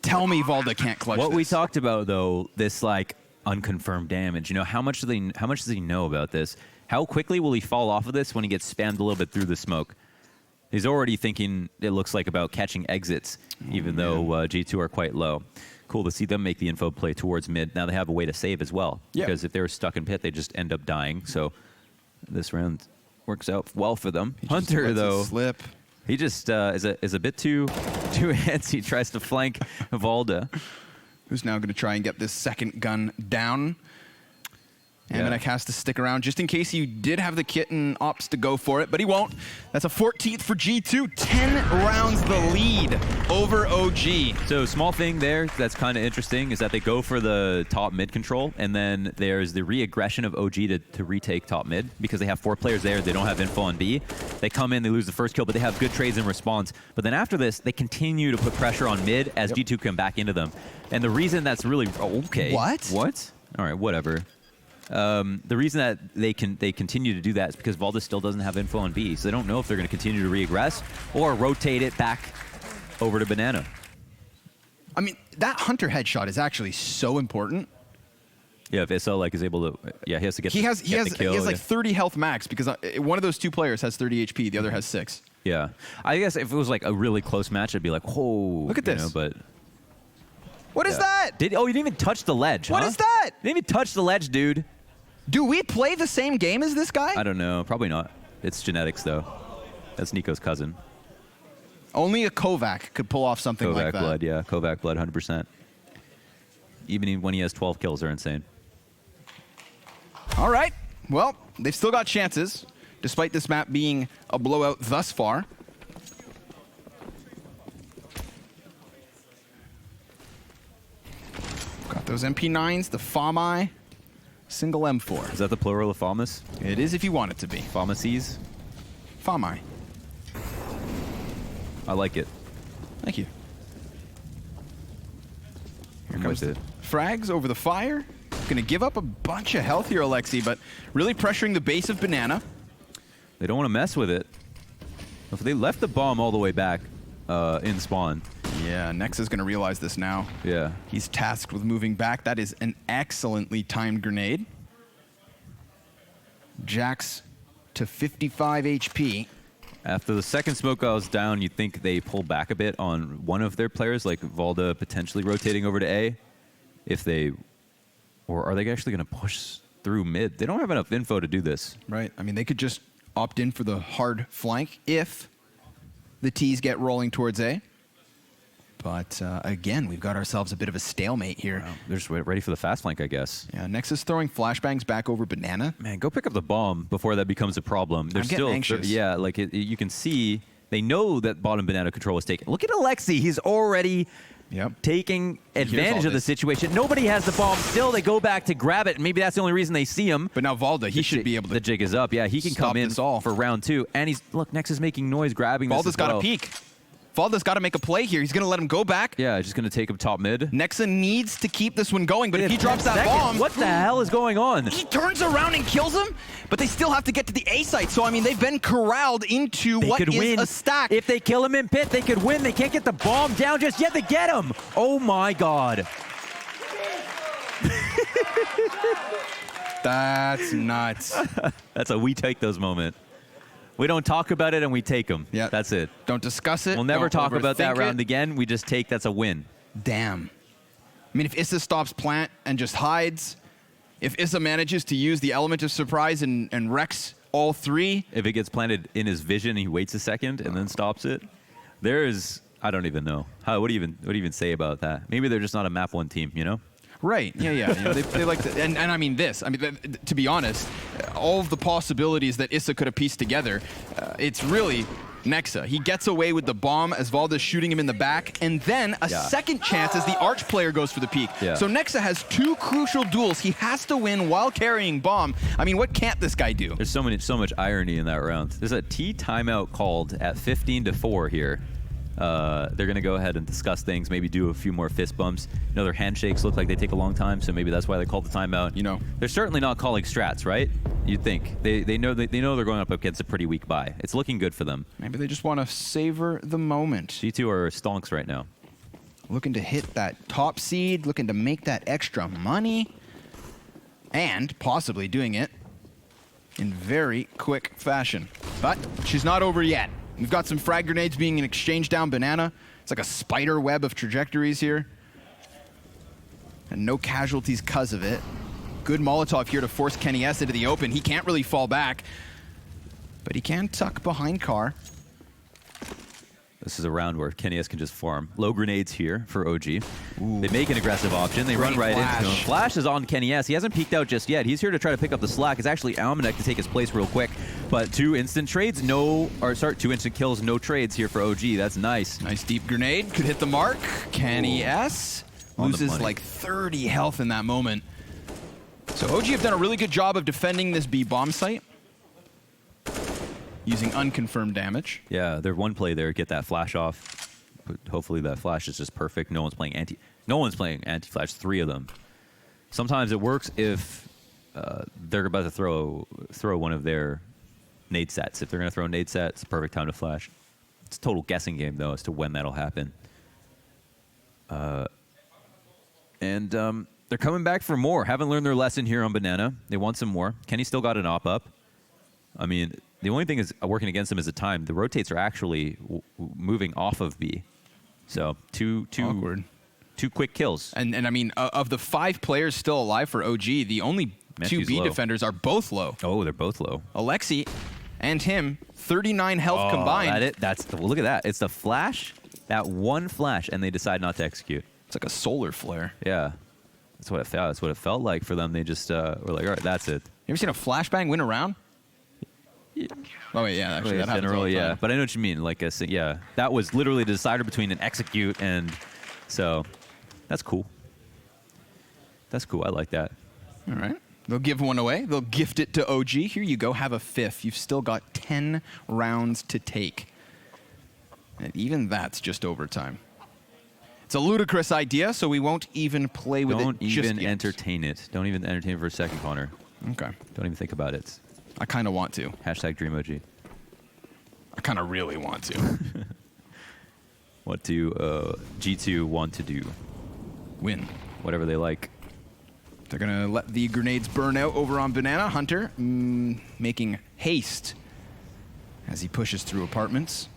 Tell me Valda can't clutch
What
this.
we talked about, though, this like unconfirmed damage. You know, how much does he know about this? How quickly will he fall off of this when he gets spammed a little bit through the smoke? He's already thinking, it looks like, about catching exits, even though G2 are quite low. Cool to see them make the info play towards mid. Now they have a way to save as well.
Yeah.
Because if they were stuck in pit, they just end up dying. So this round works out well for them. Hunter, though,
slip.
he just is a bit too antsy. Tries to flank Valda.
Who's now going to try and get this second gun down. Amanek has to stick around just in case he did have the kit and opts to go for it, but he won't. That's a 14th for G2. 10 rounds the lead over OG.
So small thing there that's kind of interesting is that they go for the top mid control, and then there's the re-aggression of OG to retake top mid because they have 4 players there. They don't have info on B. They come in, they lose the first kill, but they have good trades in response. But then after this, they continue to put pressure on mid as G2 come back into them. And the reason that's really... okay.
What?
What? All right, whatever. The reason that they continue to do that is because Valda still doesn't have info on B, so they don't know if they're going to continue to re-aggress or rotate it back over to Banana.
I mean, that Hunter headshot is actually so important.
Yeah, if Issa is able to, he has to get.
He has
the kill,
like 30 health max because one of those 2 players has 30 HP, the other has 6.
Yeah, I guess if it was like a really close match, I'd be like, whoa.
Look at this.
But
What is that?
you didn't even touch the ledge.
What
huh?
is that?
You didn't even touch the ledge, dude.
Do we play the same game as this guy?
I don't know. Probably not. It's genetics, though. That's Nico's cousin.
Only a Kovac could pull off something
Kovac
like that.
blood, yeah. Kovac blood, 100%. Even when he has 12 kills, they're insane.
All right. Well, they've still got chances, despite this map being a blowout thus far. Got those MP9s, the FAMI, single M4.
Is that the plural of Famas?
It is if you want it to be.
Famases?
FAMI.
I like it.
Thank you. Here
I'm
comes
with
the
it.
frags over the fire. Going to give up a bunch of health here, Alexi, but really pressuring the base of Banana.
They don't want to mess with it. If they left the bomb all the way back in spawn,
Yeah, Nexa's going to realize this now.
Yeah.
He's tasked with moving back. That is an excellently timed grenade. Jax to 55 HP.
After the second smoke goes down, you think they pull back a bit on one of their players, like Valda potentially rotating over to A. Or are they actually going to push through mid? They don't have enough info to do this.
Right. I mean, they could just opt in for the hard flank if the T's get rolling towards A. But again, we've got ourselves a bit of a stalemate here.
Wow. They're just ready for the fast flank, I guess.
Yeah, Nexus throwing flashbangs back over Banana.
Man, go pick up the bomb before that becomes a problem. They're
I'm getting
still
anxious.
Yeah, like you can see they know that bottom Banana control is taken. Look at Alexi. He's already taking advantage of the situation. Nobody has the bomb still. They go back to grab it, and maybe that's the only reason they see him.
But now Valda, he should be able to.
The jig is up. Yeah, he can come in for round 2. And look, Nex is making noise, grabbing this.
Valda's got a peek. Valda's got to make a play here. He's going to let him go back.
Yeah, just going to take him top mid.
Nexa needs to keep this one going, but if he drops that bomb...
What the hell is going on?
He turns around and kills him, but they still have to get to the A site. So, I mean, they've been corralled into what is a stack.
If they kill him in pit, they could win. They can't get the bomb down just yet. They get him. Oh, my God.
That's nuts.
That's a we take those moment. We don't talk about it and we take them.
Yeah.
That's it.
Don't discuss it.
We'll never
Don't
talk about that
overthink
round
it.
again. We just take that's a win.
Damn. I mean, if Issa stops plant and just hides, if Issa manages to use the element of surprise and wrecks all 3.
If it gets planted in his vision and he waits a second and then stops it, I don't even know. What do you even say about that? Maybe they're just not a map 1 team, you know?
Right. Yeah. You know, they like to, and I mean this. I mean, to be honest, all of the possibilities that Issa could have pieced together, it's really Nexa. He gets away with the bomb as Valda's shooting him in the back, and then a second chance as the Arch player goes for the peak.
Yeah.
So Nexa has 2 crucial duels he has to win while carrying bomb. I mean, what can't this guy do?
There's so much irony in that round. There's a T timeout called at 15-4 here. They're going to go ahead and discuss things, maybe do a few more fist bumps. You know, their handshakes look like they take a long time, so maybe that's why they called the timeout.
You know,
they're certainly not calling strats, right? You'd think. They know they're going up against a pretty weak buy. It's looking good for them.
Maybe they just want to savor the moment.
G2 are stonks right now.
Looking to hit that top seed, looking to make that extra money, and possibly doing it in very quick fashion. But she's not over yet. We've got some frag grenades being exchanged down Banana. It's like a spider web of trajectories here. And no casualties because of it. Good Molotov here to force Kenny S into the open. He can't really fall back, but he can tuck behind Car.
This is a round where Kenny S can just farm. Low grenades here for OG. Ooh. They make an aggressive option. They run right into him. Flash is on Kenny S. He hasn't peeked out just yet. He's here to try to pick up the slack. It's actually Almanac to take his place real quick. But 2 instant trades, 2 instant kills, no trades here for OG. That's nice.
Nice deep grenade. Could hit the mark. Kenny S loses like 30 health in that moment. So OG have done a really good job of defending this B bomb site, using unconfirmed damage.
Yeah, their one play there, get that flash off. But hopefully that flash is just perfect. No one's playing anti-flash, 3 of them. Sometimes it works if they're about to throw one of their nade sets. If they're going to throw a nade set, it's the perfect time to flash. It's a total guessing game, though, as to when that'll happen. They're coming back for more. Haven't learned their lesson here on Banana. They want some more. Kenny still got an op up. I mean, the only thing is working against them is the time. The rotates are actually moving off of B. So two quick kills.
And I mean, of the 5 players still alive for OG, the only
Matthew's
2 B
low.
defenders are both low.
Oh, they're both low.
Alexi and him, 39 health combined.
Look at that. It's the flash, that one flash, and they decide not to execute.
It's like a solar flare.
Yeah. That's what it felt. That's what it felt like for them. They just were like, all right, that's it.
You ever seen a flashbang win a round?
Yeah.
Oh wait, yeah, actually, that happens all the time.
Yeah. But I know what you mean. Like, yeah, that was literally the decider between an execute and so that's cool. That's cool. I like that.
All right. They'll give one away. They'll gift it to OG. Here you go. Have a 5th. You've still got 10 rounds to take. And even that's just overtime. It's a ludicrous idea, so we won't even play with it.
Don't even entertain it. Don't even entertain it for a second, Connor.
Okay.
Don't even think about it.
I kind of want to.
Hashtag Dreamoji.
I kind of really want to.
what do G2 want to do?
Win.
Whatever they like.
They're going to let the grenades burn out over on Banana. Hunter making haste as he pushes through apartments.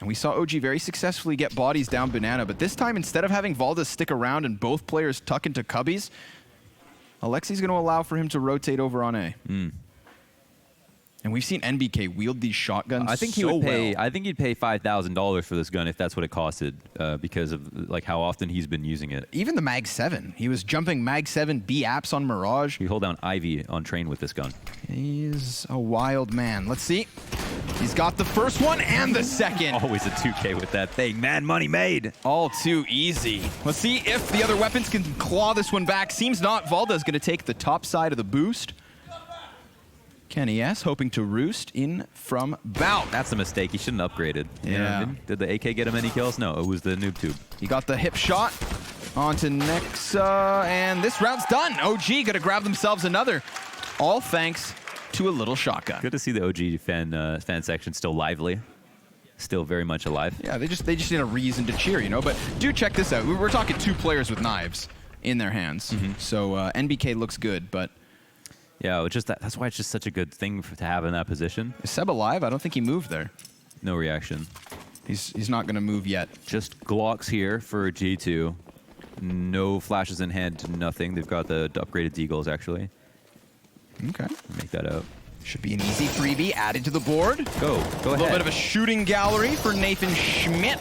And we saw OG very successfully get bodies down Banana, but this time, instead of having Valda stick around and both players tuck into cubbies, Alexi's going to allow for him to rotate over on A. And we've seen NBK wield these shotguns
I think he
so
would pay.
well.
I think he'd pay $5,000 for this gun if that's what it costed, because of like how often he's been using it.
Even the Mag 7. He was jumping Mag 7 B apps on Mirage.
You hold down Ivy on train with this gun.
He's a wild man. Let's see. He's got the first one and the second.
Always a 2K with that thing. Man, money made.
All too easy. Let's see if the other weapons can claw this one back. Seems not. Valda's going to take the top side of the boost. Kenny S hoping to roost in from Bout.
That's a mistake. He shouldn't have upgraded. You know what I mean? Did the AK get him any kills? No, it was the noob tube.
He got the hip shot onto Nexa, and this round's done. OG going to grab themselves another. All thanks to a little shotgun.
Good to see the OG fan section still lively. Still very much alive.
Yeah, they just need a reason to cheer, you know. But do check this out. We're talking 2 players with knives in their hands. So NBK looks good, but
yeah, it's just that's why it's just such a good thing to have in that position.
is Seb alive? I don't think he moved there.
No reaction.
He's not going to move yet.
Just Glocks here for G2. No flashes in hand, nothing. They've got the upgraded Deagles, actually.
Okay.
Make that out.
Should be an easy freebie added to the board.
Go
A
ahead.
little bit of a shooting gallery for Nathan Schmidt.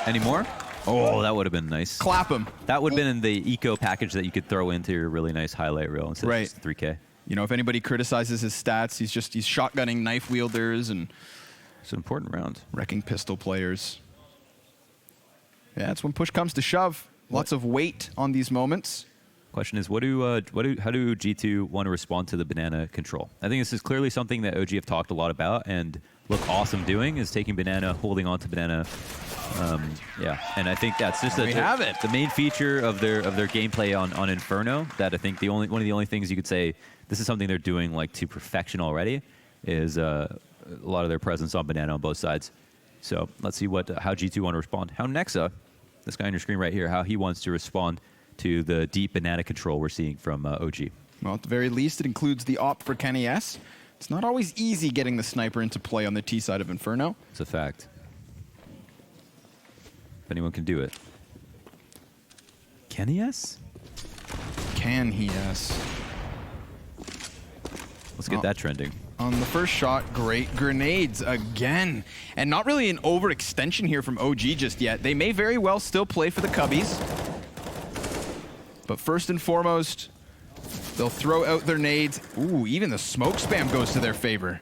Any more? Oh, that would have been nice.
Clap him.
That would have been in the eco package that you could throw into your really nice highlight reel instead
Right.
of just 3K.
You know, if anybody criticizes his stats, he's shotgunning knife wielders and
It's an important round.
wrecking pistol players. Yeah, it's when push comes to shove. Lots of weight on these moments.
Question is, how do G2 want to respond to the banana control? I think this is clearly something that OG have talked a lot about and look awesome doing, is taking banana, holding on to banana. Yeah, and I think that's just
We have it.
the main feature of their gameplay on Inferno. That I think one of the only things you could say this is something they're doing like to perfection already is a lot of their presence on banana on both sides. So let's see how G2 want to respond. How Nexa, this guy on your screen right here, how he wants to respond to the deep banana control we're seeing from OG.
Well, at the very least, it includes the op for Kenny S. It's not always easy getting the sniper into play on the T side of Inferno.
It's a fact. If anyone can do it. Can he S?
Can he S?
Let's get that trending.
On the first shot, great grenades again. And not really an overextension here from OG just yet. They may very well still play for the Cubbies. But first and foremost, they'll throw out their nades. Ooh, even the smoke spam goes to their favor.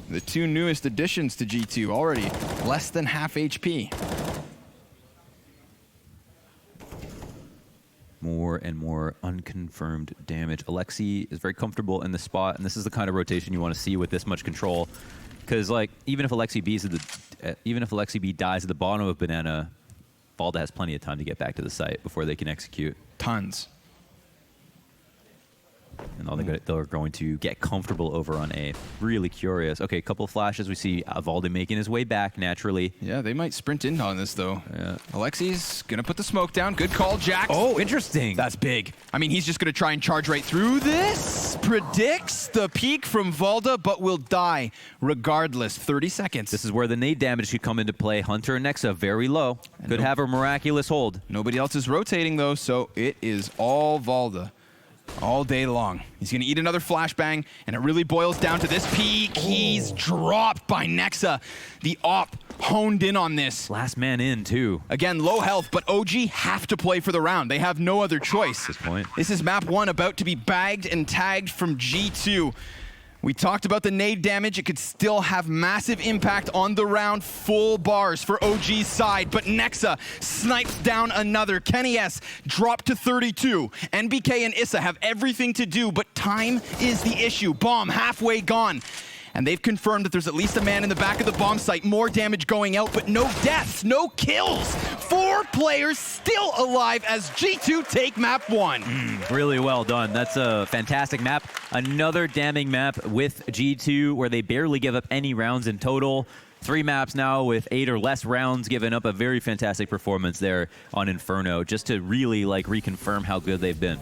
The 2 newest additions to G2 already less than half HP.
More and more unconfirmed damage. Alexi is very comfortable in the spot, and this is the kind of rotation you want to see with this much control. Because like even if Alexi B dies at the bottom of banana, Valda has plenty of time to get back to the site before they can execute.
Tons.
And they're going to get comfortable over on A. Really curious. Okay, a couple of flashes. We see Valda making his way back naturally.
Yeah, they might sprint in on this, though.
Yeah.
Alexi's going to put the smoke down. Good call, Jax.
Oh, interesting.
That's big. I mean, he's just going to try and charge right through this. Predicts the peak from Valda, but will die regardless. 30 seconds.
This is where the nade damage could come into play. Hunter and Nexa very low. Could have a miraculous hold.
Nobody else is rotating, though, so it is all Valda. All day long. He's going to eat another flashbang, and it really boils down to this peak. He's dropped by Nexa. The op honed in on this.
Last man in, too.
Again, low health, but OG have to play for the round. They have no other choice.
At this point.
This is map 1 about to be bagged and tagged from G2. We talked about the nade damage. It could still have massive impact on the round. Full bars for OG's side, but Nexa snipes down another. Kenny S dropped to 32. NBK and Issa have everything to do, but time is the issue. Bomb halfway gone. And they've confirmed that there's at least a man in the back of the bomb site. More damage going out, but no deaths, no kills 4 players still alive as G2 take map 1.
Really well done. That's a fantastic map. Another damning map with G2 where they barely give up any rounds in total. 3 maps now with 8 or less rounds, giving up a very fantastic performance there on Inferno, just to really like reconfirm how good they've been.